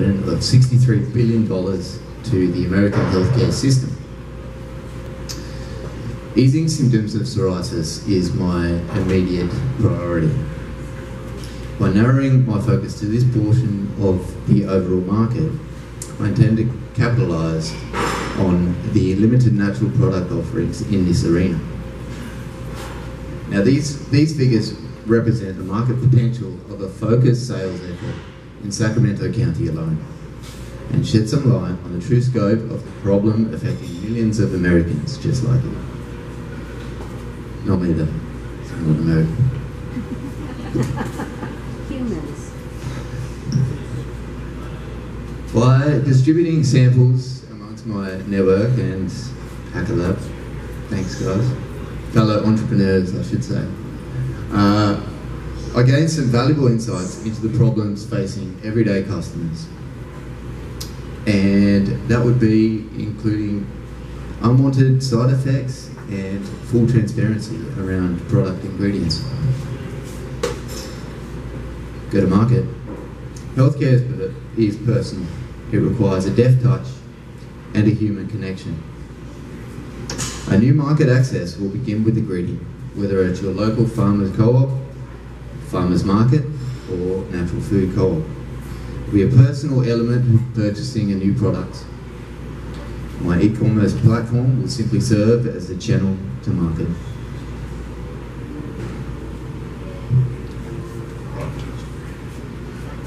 of $63 billion to the American healthcare system. Easing symptoms of psoriasis is my immediate priority. By narrowing my focus to this portion of the overall market, I intend to capitalise on the limited natural product offerings in this arena. Now these figures represent the market potential of a focused sales effort in Sacramento County alone, and shed some light on the true scope of the problem affecting millions of Americans just like you. Not me though, I'm not American. Humans. By distributing samples amongst my network and Hacker Lab, thanks guys, fellow entrepreneurs I should say, I gained some valuable insights into the problems facing everyday customers, and that would be including unwanted side effects and full transparency around product ingredients. Go to market. Healthcare is personal. It requires a deft touch and a human connection. A new market access will begin with the greeting, whether it's your local farmer's co-op, farmer's market, or natural food co-op. Be a personal element of purchasing a new product. My e-commerce platform will simply serve as a channel to market.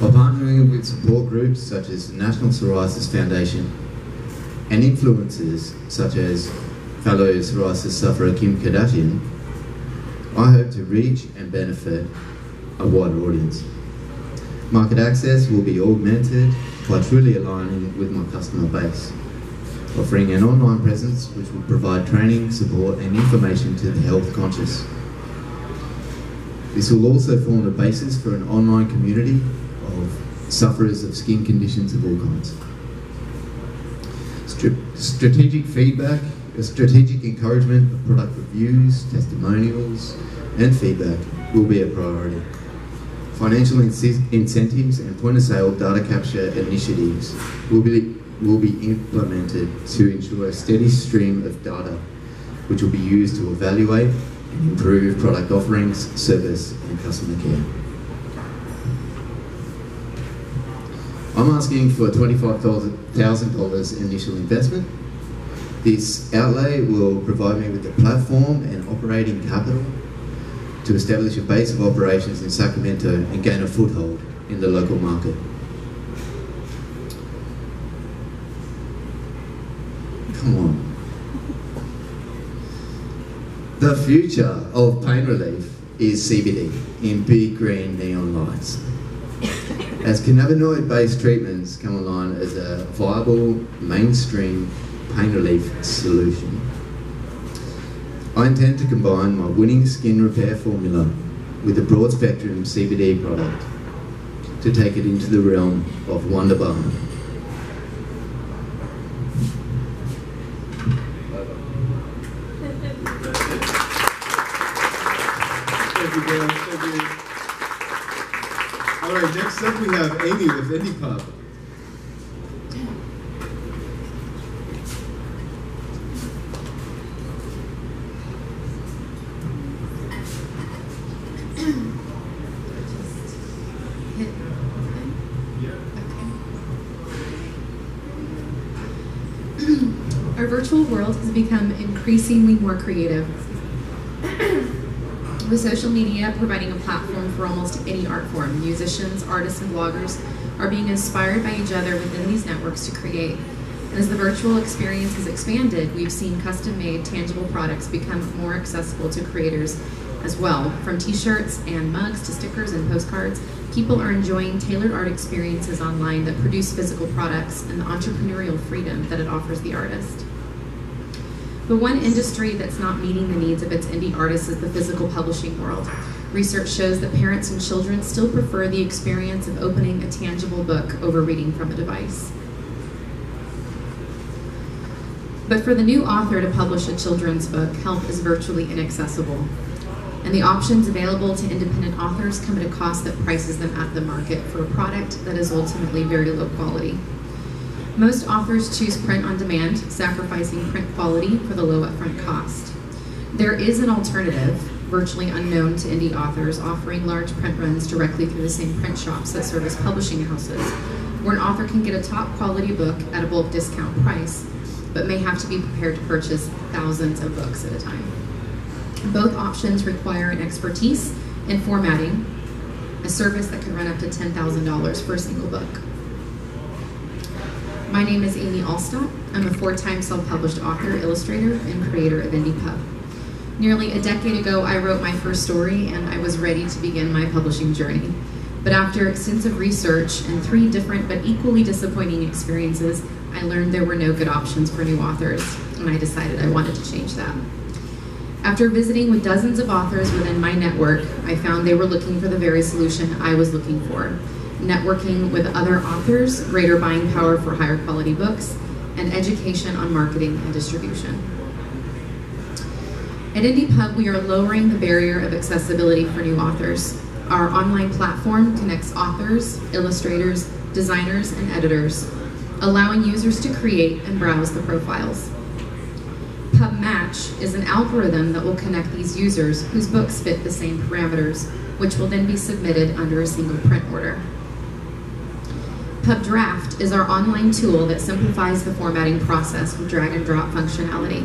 By partnering with support groups such as the National Psoriasis Foundation and influencers such as fellow psoriasis sufferer Kim Kardashian, I hope to reach and benefit a wider audience. Market access will be augmented by truly aligning with my customer base, offering an online presence which will provide training, support and information to the health conscious. This will also form the basis for an online community of sufferers of skin conditions of all kinds. Strategic feedback, strategic encouragement of product reviews, testimonials and feedback will be a priority. Financial incentives and point-of-sale data capture initiatives will be implemented to ensure a steady stream of data which will be used to evaluate and improve product offerings, service and customer care. I'm asking for $25,000 initial investment. This outlay will provide me with the platform and operating capital to establish a base of operations in Sacramento and gain a foothold in the local market. Come on. The future of pain relief is CBD in big green neon lights. As cannabinoid-based treatments come online as a viable mainstream pain relief solution, I intend to combine my winning skin repair formula with a broad spectrum CBD product to take it into the realm of Wonder Balm. Thank you, Dan. Thank you. All right, next up we have Anew with Indie Pub. Our virtual world has become increasingly more creative, with social media providing a platform for almost any art form. Musicians, artists, and bloggers are being inspired by each other within these networks to create. And as the virtual experience has expanded, we've seen custom-made, tangible products become more accessible to creators as well. From t-shirts and mugs to stickers and postcards, people are enjoying tailored art experiences online that produce physical products and the entrepreneurial freedom that it offers the artist. But one industry that's not meeting the needs of its indie artists is the physical publishing world. Research shows that parents and children still prefer the experience of opening a tangible book over reading from a device. But for the new author to publish a children's book, help is virtually inaccessible. and the options available to independent authors come at a cost that prices them at the market for a product that is ultimately very low quality. Most authors choose print on demand, sacrificing print quality for the low upfront cost. There is an alternative, virtually unknown to indie authors, offering large print runs directly through the same print shops that service publishing houses, where an author can get a top quality book at a bulk discount price, but may have to be prepared to purchase thousands of books at a time. Both options require an expertise in formatting, a service that can run up to $10,000 for a single book. My name is Amy Allstott. I'm a 4-time self-published author, illustrator, and creator of IndiePub. Nearly a decade ago, I wrote my first story, and I was ready to begin my publishing journey. But after extensive research and 3 different but equally disappointing experiences, I learned there were no good options for new authors, and I decided I wanted to change that. After visiting with dozens of authors within my network, I found they were looking for the very solution I was looking for: networking with other authors, greater buying power for higher quality books, and education on marketing and distribution. At IndiePub, we are lowering the barrier of accessibility for new authors. Our online platform connects authors, illustrators, designers, and editors, allowing users to create and browse the profiles. PubMatch is an algorithm that will connect these users whose books fit the same parameters, which will then be submitted under a single print order. PubDraft is our online tool that simplifies the formatting process with drag and drop functionality.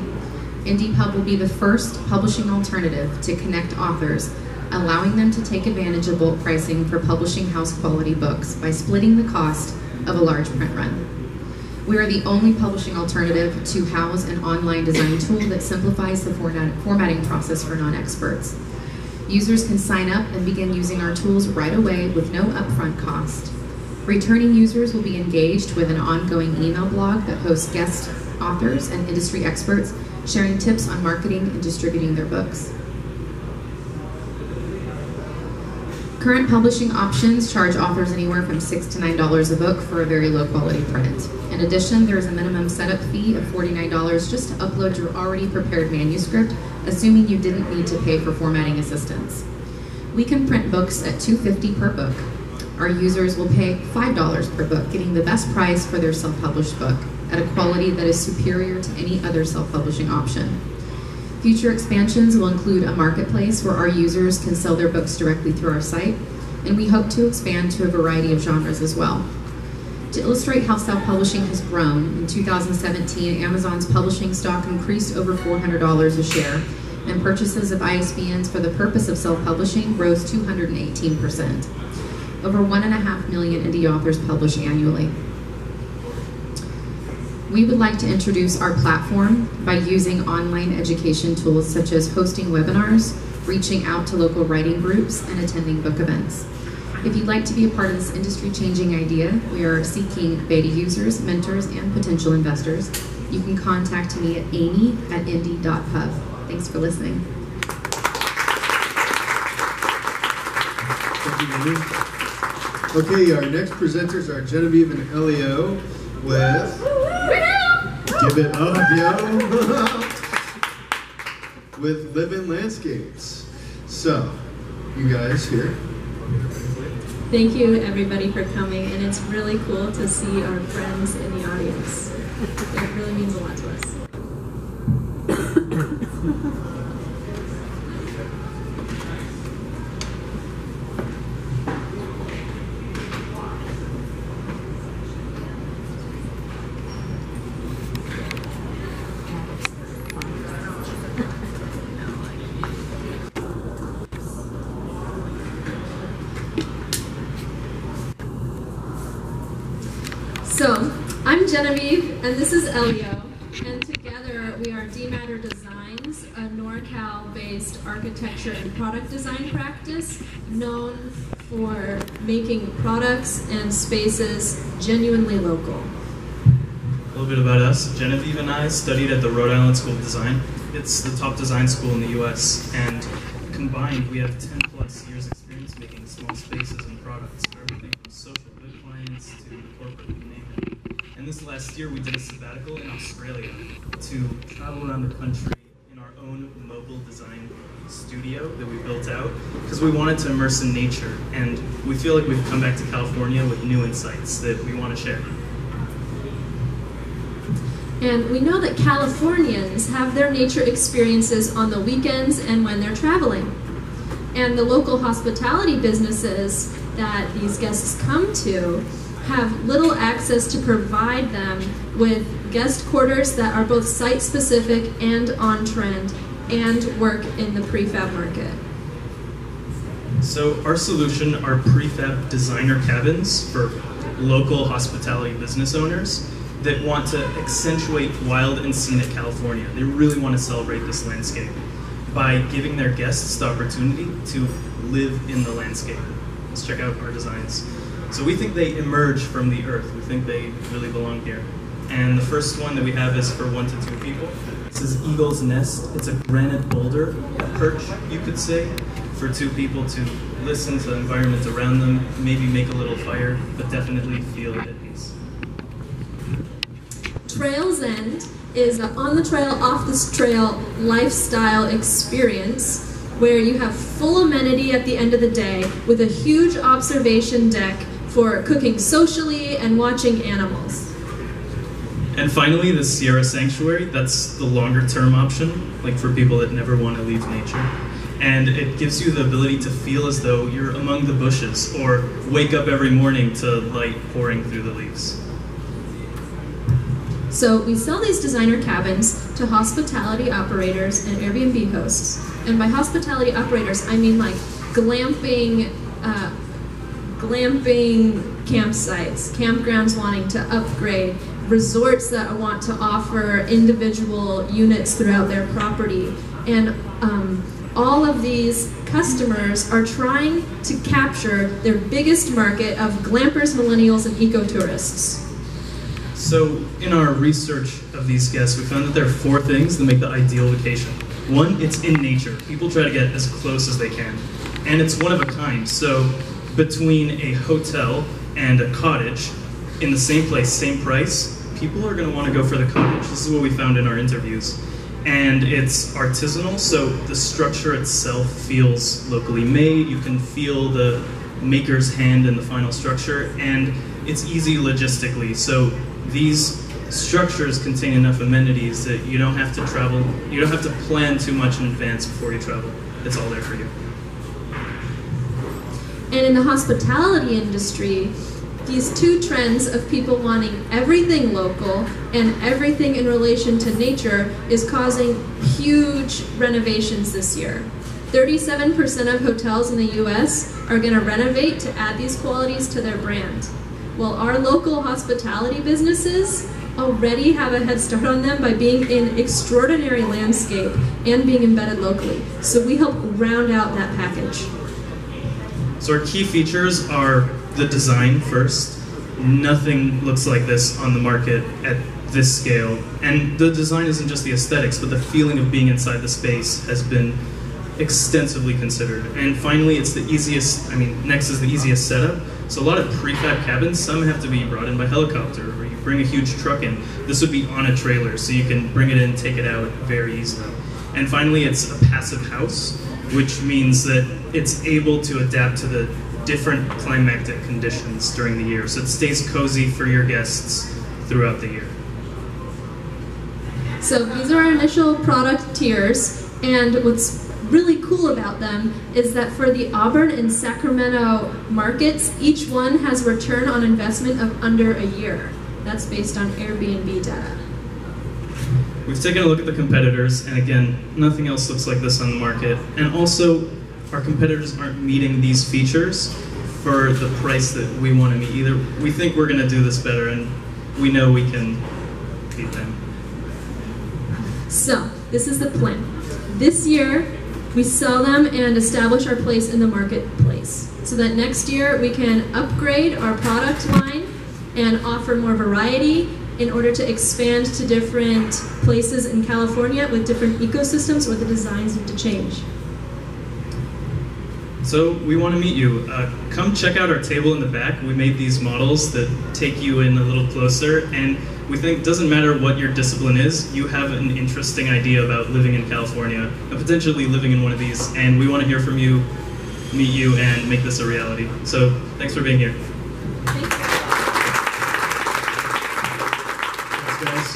IndiePub will be the first publishing alternative to connect authors, allowing them to take advantage of bulk pricing for publishing house quality books by splitting the cost of a large print run. We are the only publishing alternative to house an online design tool that simplifies the formatting process for non-experts. Users can sign up and begin using our tools right away with no upfront cost. Returning users will be engaged with an ongoing email blog that hosts guest authors and industry experts sharing tips on marketing and distributing their books. Current publishing options charge authors anywhere from $6 to $9 a book for a very low quality print. In addition, there is a minimum setup fee of $49 just to upload your already prepared manuscript, assuming you didn't need to pay for formatting assistance. We can print books at $2.50 per book. Our users will pay $5 per book, getting the best price for their self-published book at a quality that is superior to any other self-publishing option. Future expansions will include a marketplace where our users can sell their books directly through our site, and we hope to expand to a variety of genres as well. To illustrate how self-publishing has grown, in 2017, Amazon's publishing stock increased over $400 a share, and purchases of ISBNs for the purpose of self-publishing rose 218%. Over 1.5 million indie authors publish annually. We would like to introduce our platform by using online education tools such as hosting webinars, reaching out to local writing groups, and attending book events. If you'd like to be a part of this industry-changing idea, we are seeking beta users, mentors, and potential investors. You can contact me at amy@indie.pub. Thanks for listening. Thank you, Amy. Okay, our next presenters are Genevieve and Elio with Give It Up, Yo! with Live in Landscapes. So, you guys here. Thank you everybody for coming, and it's really cool to see our friends in the audience. It really means a lot to us. So, I'm Genevieve, and this is Elio, and together we are D-Matter Designs, a NorCal-based architecture and product design practice known for making products and spaces genuinely local. A little bit about us. Genevieve and I studied at the Rhode Island School of Design. It's the top design school in the US, and combined we have 10 plus years experience making small spaces and products for everything from social good clients to corporate, you name it. And this last year we did a sabbatical in Australia to travel around the country in our own mobile design studio that we built out because we wanted to immerse in nature, and we feel like we've come back to California with new insights that we want to share. And we know that Californians have their nature experiences on the weekends and when they're traveling. And the local hospitality businesses that these guests come to have little access to provide them with guest quarters that are both site-specific and on-trend and work in the prefab market. So our solution are prefab designer cabins for local hospitality business owners that want to accentuate wild and scenic California. They really want to celebrate this landscape by giving their guests the opportunity to live in the landscape. Let's check out our designs. So we think they emerge from the earth. We think they really belong here. And the first one that we have is for 1 to 2 people. This is Eagle's Nest. It's a granite boulder perch, you could say, for 2 people to listen to the environment around them, maybe make a little fire, but definitely feel at peace. Trails End is an on the trail, off the trail lifestyle experience where you have full amenity at the end of the day with a huge observation deck for cooking socially and watching animals. And finally, the Sierra Sanctuary. That's the longer term option, like for people that never want to leave nature. And it gives you the ability to feel as though you're among the bushes or wake up every morning to light pouring through the leaves. So we sell these designer cabins to hospitality operators and Airbnb hosts. And by hospitality operators, I mean like glamping campsites, campgrounds wanting to upgrade, resorts that want to offer individual units throughout their property. And all of these customers are trying to capture their biggest market of glampers, millennials, and eco-tourists. So in our research of these guests, we found that there are 4 things that make the ideal vacation. 1, it's in nature. People try to get as close as they can. And it's one of a kind. So between a hotel and a cottage, in the same place, same price, people are going to want to go for the cottage. This is what we found in our interviews. And it's artisanal, so the structure itself feels locally made. You can feel the maker's hand in the final structure, and it's easy logistically. So these structures contain enough amenities that you don't have to travel, you don't have to plan too much in advance before you travel. It's all there for you. And in the hospitality industry, these 2 trends of people wanting everything local and everything in relation to nature is causing huge renovations this year. 37% of hotels in the US are going to renovate to add these qualities to their brand. Well, our local hospitality businesses already have a head start on them by being in extraordinary landscape and being embedded locally. So we help round out that package. So our key features are the design first. Nothing looks like this on the market at this scale. And the design isn't just the aesthetics, but the feeling of being inside the space has been extensively considered. And finally, it's the easiest, next is the easiest setup. So a lot of prefab cabins, some have to be brought in by helicopter, or you bring a huge truck in. This would be on a trailer, so you can bring it in, take it out very easily. And finally, it's a passive house, which means that it's able to adapt to the different climatic conditions during the year. So it stays cozy for your guests throughout the year. So these are our initial product tiers, and what's really cool about them is that for the Auburn and Sacramento markets, each one has a return on investment of under a year. That's based on Airbnb data. We've taken a look at the competitors, and again, nothing else looks like this on the market. And also, our competitors aren't meeting these features for the price that we want to meet either. We think we're going to do this better, and we know we can beat them. So, this is the plan. This year, we sell them and establish our place in the marketplace so that next year we can upgrade our product line and offer more variety in order to expand to different places in California with different ecosystems where the designs need to change. So we want to meet you. Come check out our table in the back. We made these models that take you in a little closer, and We think it doesn't matter what your discipline is, you have an interesting idea about living in California and potentially living in one of these, and we want to hear from you, meet you, and make this a reality. So thanks for being here. Thanks, guys.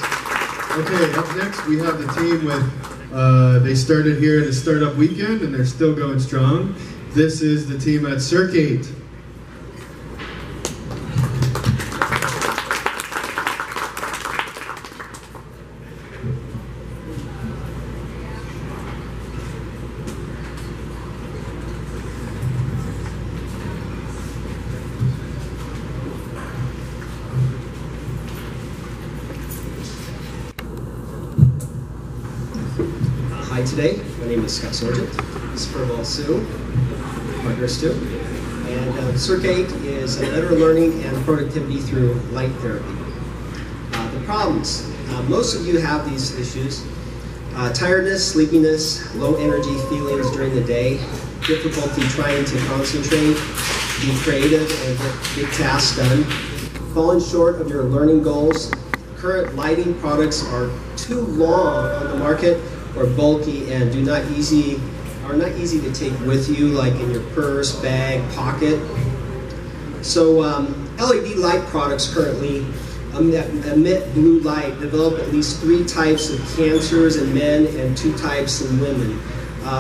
Okay, up next we have the team with, they started here in the startup weekend and they're still going strong. This is the team at Circ8. Hi today, my name is Scott Sargent. This is Furwell Sue, partner Stu. And Circ8 is a better learning and productivity through light therapy. The problems, most of you have these issues. Tiredness, sleepiness, low energy feelings during the day, difficulty trying to concentrate, be creative and get big tasks done, falling short of your learning goals. Current lighting products are too long on the market or bulky and are not easy to take with you, like in your purse, bag, pocket. So LED light products currently emit blue light, develop at least 3 types of cancers in men and 2 types in women.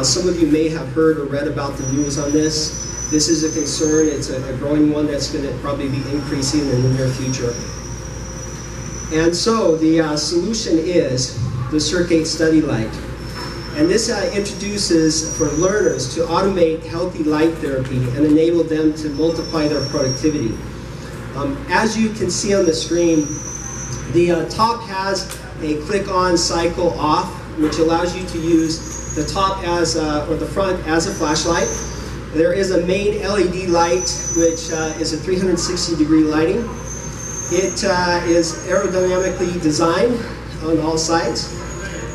Some of you may have heard or read about the news on this. This is a concern. It's a growing one that's going to probably be increasing in the near future. And so the solution is the Circ8 study light. And this introduces for learners to automate healthy light therapy and enable them to multiply their productivity. As you can see on the screen, the top has a click on, cycle off, which allows you to use the top as, or the front as a flashlight. There is a main LED light, which is a 360-degree lighting. It is aerodynamically designed on all sides.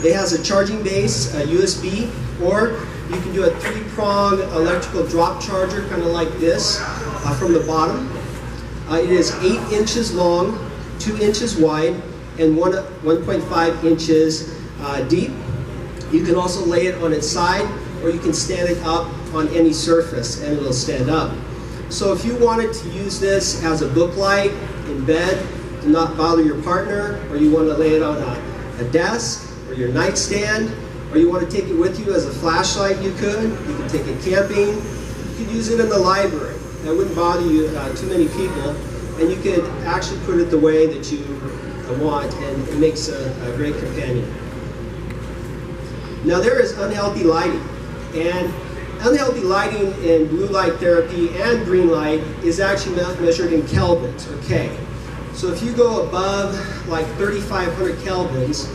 It has a charging base, a USB, or you can do a 3-prong electrical drop charger, kind of like this, from the bottom. It is 8 inches long, 2 inches wide, and 1.5 inches deep. You can also lay it on its side, or you can stand it up on any surface, and it'll stand up. So if you wanted to use this as a book light in bed to not bother your partner, or you want to lay it on a desk, or your nightstand, or you want to take it with you as a flashlight, you could. You could take it camping. You could use it in the library. That wouldn't bother you too many people. And you could actually put it the way that you want, and it makes a great companion. Now there is unhealthy lighting. And unhealthy lighting in blue light therapy and green light is actually measured in kelvins, or K. So if you go above like 3,500 kelvins,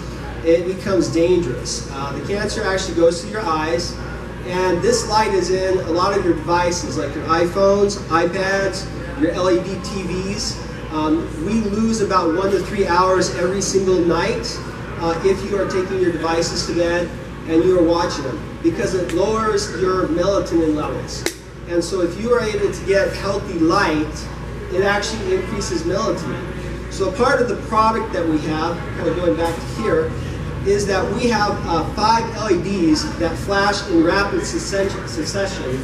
it becomes dangerous. The cancer actually goes to your eyes, and this light is in a lot of your devices, like your iPhones, iPads, your LED TVs. We lose about 1 to 3 hours every single night if you are taking your devices to bed and you are watching them, because it lowers your melatonin levels. And so if you are able to get healthy light, it actually increases melatonin. So part of the product that we have, kind of going back to here, is that we have 5 LEDs that flash in rapid succession,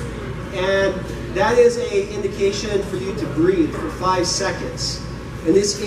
and that is an indication for you to breathe for 5 seconds. And this